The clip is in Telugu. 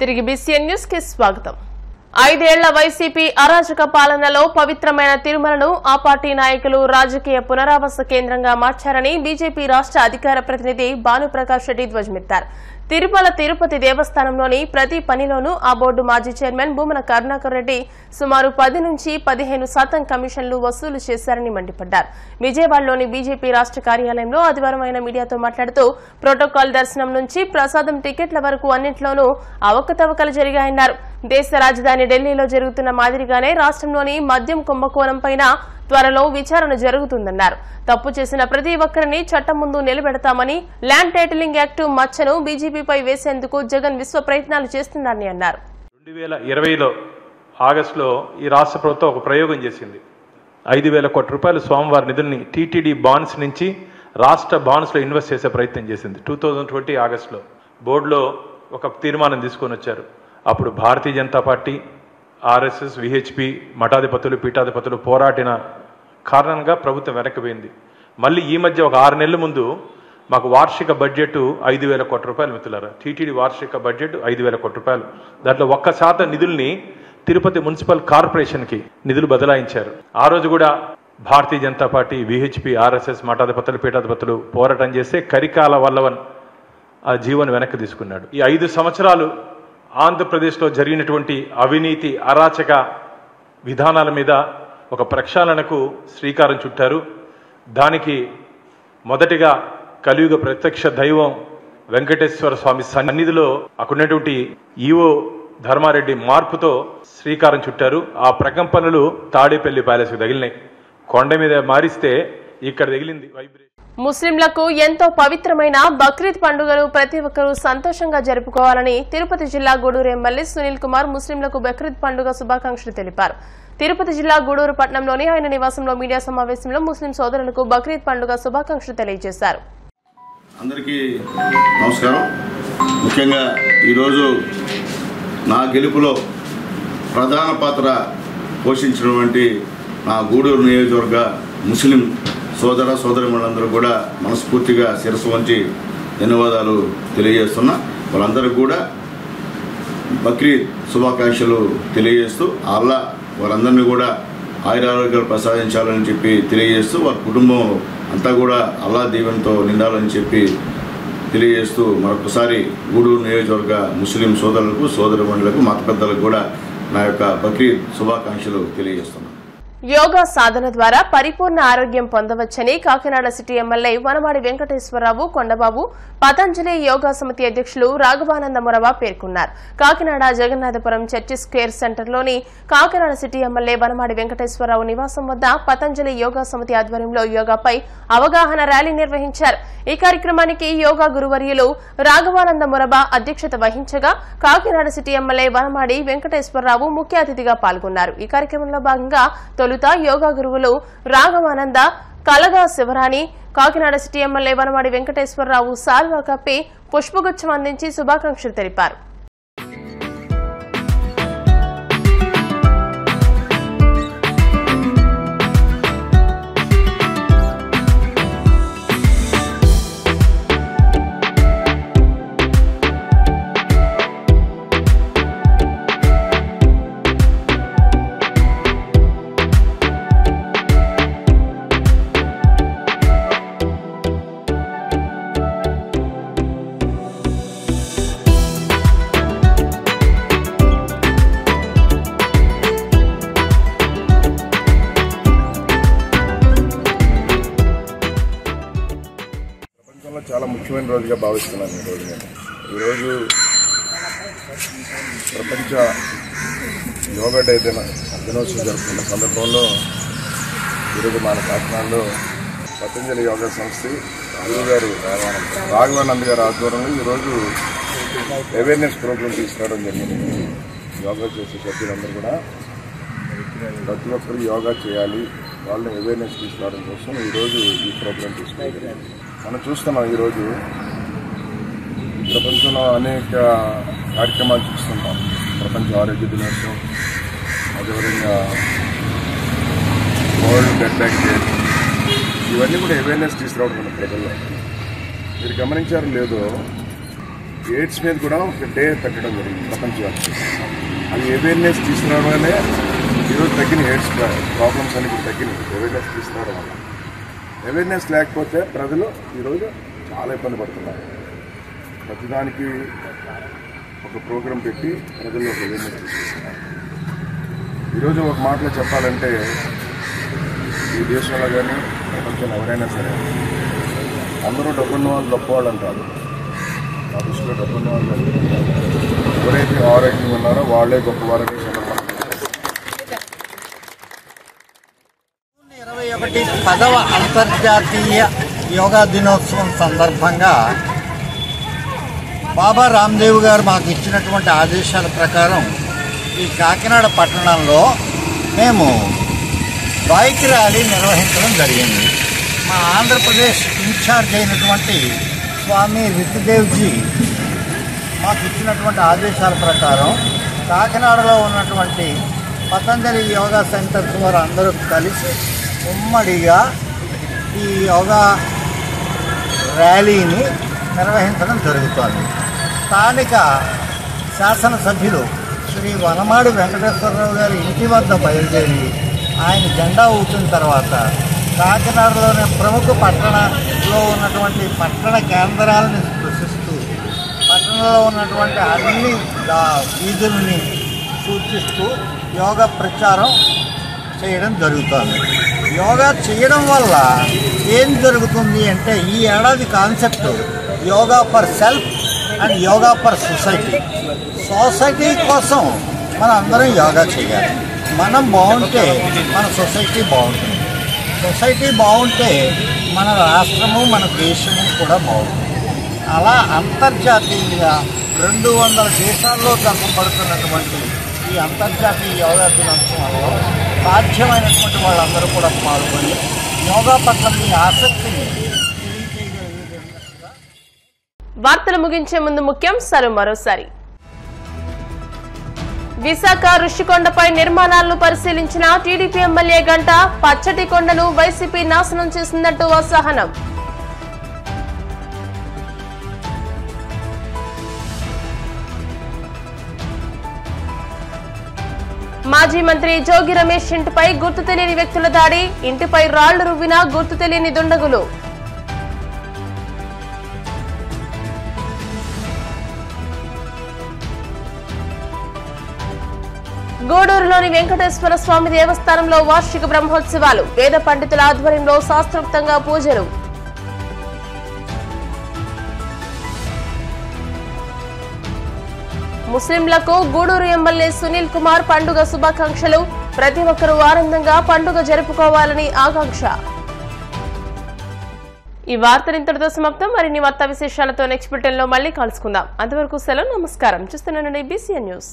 తిరిగి BCN న్యూస్ కి స్వాగతం. 5 ఏళ్ల వైసీపీ అరాజక పాలనలో పవిత్రమైన తిరుమలను ఆ పార్టీ నాయకులు రాజకీయ పునరావాస కేంద్రంగా మార్చారని బీజేపీ రాష్ట్ర అధికార ప్రతినిధి భానుప్రకాష్ రెడ్డి ధ్వజమెత్తారు. తిరుమల తిరుపతి దేవస్థానంలోని ప్రతి పనిలోనూ ఆ బోర్డు మాజీ చైర్మన్ భూమన కరుణాకర్ రెడ్డి సుమారు 10 నుంచి 15% కమిషన్లు వసూలు చేశారని మండిపడ్డారు. విజయవాడలోని బీజేపీ రాష్ట్ర కార్యాలయంలో ఆదివారం ఆయన మీడియాతో మాట్లాడుతూ ప్రోటోకాల్ దర్శనం నుంచి ప్రసాదం టికెట్ల వరకు అన్నింటిలోనూ అవకతవకలు జరిగాయన్నారు. దేశ రాజధాని ఢిల్లీలో జరుగుతున్న మాదిరిగానే రాష్ట్రంలోని మద్యం కుంభకోణంపైన త్వరలో విచారణ జరుగుతుందన్నారు. తప్పు చేసిన ప్రతి ఒక్కరిని చట్టం ముందు నిలబెడతామని ల్యాండ్ టైటిలింగ్ యాక్టు మచ్చను బీజేపీపై వేసేందుకు జగన్ విశ్వ ప్రయత్నాలు చేస్తున్నారని అన్నారు. 2020లో ఆగస్టులో ఈ రాష్ట్ర ప్రభుత్వం ఒక ప్రయోగం చేసింది. 5,000 కోట్ల రూపాయలు స్వామివారి నిధుల్ని టీటీడీ బాండ్స్ నుంచి రాష్ట్ర బాండ్స్లో ఇన్వెస్ట్ చేసే ప్రయత్నం చేసింది. 2020 ఆగస్టులో బోర్డులో ఒక తీర్మానం తీసుకొని వచ్చారు. అప్పుడు Bharatiya Janata party, RSS, VHP, మఠాధిపతులు, పీఠాధిపతులు పోరాటిన కారణంగా ప్రభుత్వం వెనక్కిపోయింది. మళ్ళీ ఈ మధ్య ఒక 6 నెలల ముందు మాకు వార్షిక బడ్జెట్ 5,000 కోట్ల రూపాయలు మిత్రులారా. టీటీడీ వార్షిక బడ్జెట్ 5,000 కోట్ల రూపాయలు. దాంట్లో 1% నిధుల్ని తిరుపతి మున్సిపల్ కార్పొరేషన్కి నిధులు బదలాయించారు. ఆ రోజు కూడా Bharatiya Janata party, VHP, RSS, మఠాధిపతులు, పీఠాధిపతులు పోరాటం చేస్తే కరికాల వల్లవన్ ఆ జీవోను వెనక్కి తీసుకున్నాడు. ఈ 5 సంవత్సరాలు ఆంధ్రప్రదేశ్లో జరిగినటువంటి అవినీతి, అరాచక విధానాల మీద ఒక ప్రక్షాళనకు శ్రీకారం చుట్టారు. దానికి మొదటిగా కలియుగ ప్రత్యక్ష దైవం వెంకటేశ్వర స్వామి సన్నిధిలో అక్కడున్నటువంటి ఈవో ధర్మారెడ్డి మార్పుతో శ్రీకారం చుట్టారు. ఆ ప్రకంపనలు తాడేపల్లి ప్యాలెస్కి తగిలినాయి. కొండ మీద మారిస్తే ఇక్కడ తగిలింది వైబ్రేషన్. ముస్లింలకు ఎంతో పవిత్రమైన బక్రీద్ పండుగను ప్రతి ఒక్కరూ సంతోషంగా జరుపుకోవాలని తిరుపతి జిల్లా గూడూరు ఎమ్మెల్యే సునీల్ కుమార్ ముస్లింలకు బక్రీద్ పండుగ శుభాకాంక్షలు తెలిపారు. తిరుపతి జిల్లా గూడూరు పట్టణంలోని ఆయన నివాసంలో మీడియా సమావేశంలో ముస్లిం సోదరులకు బక్రీద్ పండుగ శుభాకాంక్షలు తెలియజేశారు. అందరికీ నమస్కారం. ముఖ్యంగా ఈరోజు నా గెలుపులో ప్రధాన పాత్ర పోషించినటువంటి నా గూడూరు నియోజకవర్గ ముస్లిం సోదర సోదరిమణులందరూ కూడా మనస్ఫూర్తిగా శిరస్సు వంచి ధన్యవాదాలు తెలియజేస్తున్నా. వాళ్ళందరికీ కూడా బక్రీద్ శుభాకాంక్షలు తెలియజేస్తూ అల్లా వారందరినీ కూడా ఆయురారోగ్యాలు ప్రసాదించాలని చెప్పి తెలియజేస్తూ వారి కుటుంబం అంతా కూడా అల్లా దీవెనతో నిండాలని చెప్పి తెలియజేస్తూ మరొకసారి గూడూరు నియోజకవర్గ ముస్లిం సోదరులకు, సోదరిమణులకు, మత పెద్దలకు కూడా నా యొక్క బక్రీద్ శుభాకాంక్షలు తెలియజేస్తున్నాను. యోగా సాధన ద్వారా పరిపూర్ణ ఆరోగ్యం పొందవచ్చని కాకినాడ సిటీ ఎమ్మెల్యే వనమాడి వెంకటేశ్వరరావు, కొండబాబు, పతంజలి యోగా సమితి అధ్యక్షులు రాఘవానంద మొరవ పేర్కొన్నారు. కాకినాడ జగన్నాథపురం చర్చి స్క్వేర్ సెంటర్లోని కాకినాడ సిటీ ఎమ్మెల్యే వనమాడి వెంకటేశ్వరరావు నివాసం వద్ద పతంజలి యోగా సమితి ఆధ్వర్యంలో యోగాపై అవగాహన ర్యాలీ నిర్వహించారు. ఈ కార్యక్రమానికి యోగా గురువర్యులు రాఘవానంద మొరవ అధ్యక్షత వహించగా కాకినాడ సిటీ ఎమ్మెల్యే వనమాడి వెంకటేశ్వరరావు ముఖ్య అతిథిగా పాల్గొన్నారు. ఈ కార్యక్రమంలో భాగంగా తొలుత యోగా గురువులు రాఘవానంద, కలగా శివరాణి, కాకినాడ సిటీ ఎమ్మెల్యే వనమాడి వెంకటేశ్వరరావు సాల్వా కప్పి పుష్పగుచ్చం అందించి శుభాకాంక్షలు తెలిపారు. చాలా ముఖ్యమైన రోజుగా భావిస్తున్నాను. ఈరోజు ప్రపంచ యోగా డే దినోత్సవం జరుపుకున్న సందర్భంలో ఈరోజు మన కాకినాడలో పతంజలి యోగా సంస్థ గురువుగారు రాఘవానంద్ గారి ఆధ్వర్యంలో ఈరోజు అవేర్నెస్ ప్రోగ్రాం తీసుకురావడం జరిగింది. యోగా చేసే సభ్యులందరూ కూడా ప్రతి ఒక్కరు యోగా చేయాలి, వాళ్ళని అవేర్నెస్ తీసుకురావడం కోసం ఈరోజు ఈ ప్రోగ్రాం తీసుకోవాలి. మనం చూస్తున్నాం ఈరోజు ప్రపంచంలో అనేక కార్యక్రమాలు చూస్తున్నాం. ప్రపంచ ఆరోగ్య దినోత్సవం, అదేవిధంగా వరల్డ్ బ్లడ్ బ్యాంక్ డే, ఇవన్నీ కూడా అవేర్నెస్ తీసుకురావడం ప్రజల్లో. మీరు గమనించారు లేదో, ఎయిడ్స్ మీద కూడా ఒక డే పెట్టడం జరిగింది ప్రపంచవ్యాప్తంగా. అది అవేర్నెస్ తీసుకురావడమే ఈరోజు తగ్గిన ఎయిడ్స్ ప్రాబ్లమ్స్ అన్ని కూడా తగ్గినాయి అవేర్నెస్ తీసుకురావడం వల్ల. అవేర్నెస్ లేకపోతే ప్రజలు ఈరోజు చాలా ఇబ్బంది పడుతున్నారు. ప్రతిదానికి ఒక ప్రోగ్రాం పెట్టి ప్రజల్లో ఒక అవేర్నెస్ తీసుకొస్తున్నారు. ఈరోజు ఒక మాటలో చెప్పాలంటే ఈ దేశంలో కానీ ప్రపంచంలో ఎవరైనా సరే అందరూ డబ్బున్న వాళ్ళు గొప్పవాళ్ళు అంటారు. నా దృష్టిలో డబ్బున్న వాళ్ళు ఎవరైతే ఆరోగ్యంగా ఉన్నారో వాళ్ళే గొప్పవారని సందర్భంగా 10వ అంతర్జాతీయ యోగా దినోత్సవం సందర్భంగా బాబా రామ్దేవ్ గారు మాకు ఇచ్చినటువంటి ఆదేశాల ప్రకారం ఈ కాకినాడ పట్టణంలో మేము బైక్ ర్యాలీ నిర్వహించడం జరిగింది. మా ఆంధ్రప్రదేశ్ ఇన్ఛార్జ్ అయినటువంటి స్వామి రితుదేవ్జీ మాకు ఇచ్చినటువంటి ఆదేశాల ప్రకారం కాకినాడలో ఉన్నటువంటి పతంజలి యోగా సెంటర్స్ వారు అందరూ కలిసి ఉమ్మడిగా ఈ యోగా ర్యాలీని నిర్వహించడం జరుగుతోంది. స్థానిక శాసనసభ్యులు శ్రీ వనమాడి వెంకటేశ్వరరావు గారి ఇంటి వద్ద బయలుదేరి ఆయన జెండా ఊపిన తర్వాత కాకినాడలోని ప్రముఖ పట్టణంలో ఉన్నటువంటి పట్టణ కేంద్రాలను స్పృశిస్తూ పట్టణంలో ఉన్నటువంటి అన్ని వీధుల్ని సూచిస్తూ యోగా ప్రచారం చేయడం జరుగుతుంది. యోగా చేయడం వల్ల ఏం జరుగుతుంది అంటే ఈ ఏడాది concept yoga for self and yoga for society. Society కోసం మనం అందరం యోగా చేయాలి. మనం బాగుంటే మన సొసైటీ బాగుంటుంది. సొసైటీ బాగుంటే మన రాష్ట్రము మన దేశము కూడా బాగుంటుంది. అలా అంతర్జాతీయంగా 200 దేశాల్లో జరపబడుతున్నటువంటి ఈ అంతర్జాతీయ యోగా దినోత్సవంలో సాధ్యమైనటువంటి వాళ్ళందరూ కూడా పాల్గొని యోగా పట్ల మీ ఆసక్తిని తెలియజేయగలిగేందుకు. వార్తలు ముగించే ముందు ముఖ్యాంశాలు మరోసారి. విశాఖ ఋషికొండపై నిర్మాణాలను పరిశీలించిన టీడీపీ ఎమ్మెల్యే గంట. పచ్చటి కొండను వైసీపీ నాశనం చేసిందంటూ అసహనం. మాజీ మంత్రి జోగి రమేష్ ఇంటిపై గుర్తు తెలియని వ్యక్తుల దాడి. ఇంటిపై రాళ్లు రువ్విన గుర్తు తెలియని దుండగులు. గూడూరులోని వెంకటేశ్వర స్వామి దేవస్థానంలో వార్షిక బ్రహ్మోత్సవాలు. వేద పండితుల ఆధ్వర్యంలో శాస్త్రోక్తంగా పూజలు. ముస్లింలకు గూడూరు ఎమ్మెల్యే సునీల్ కుమార్ పండుగ శుభాకాంక్షలు. ప్రతి ఒక్కరూ ఆనందంగా పండుగ జరుపుకోవాలని ఆకాంక్ష. ఈ వార్తలు ఇంతటితో సమాప్తం. మరిన్ని వార్తా విశేషాలతో నెక్స్ట్ బులెటిన్ లో మళ్ళీ కలుసుకుందాం. అంతవరకు సెలవు. నమస్కారం. చూస్తున్నానండి BCN న్యూస్.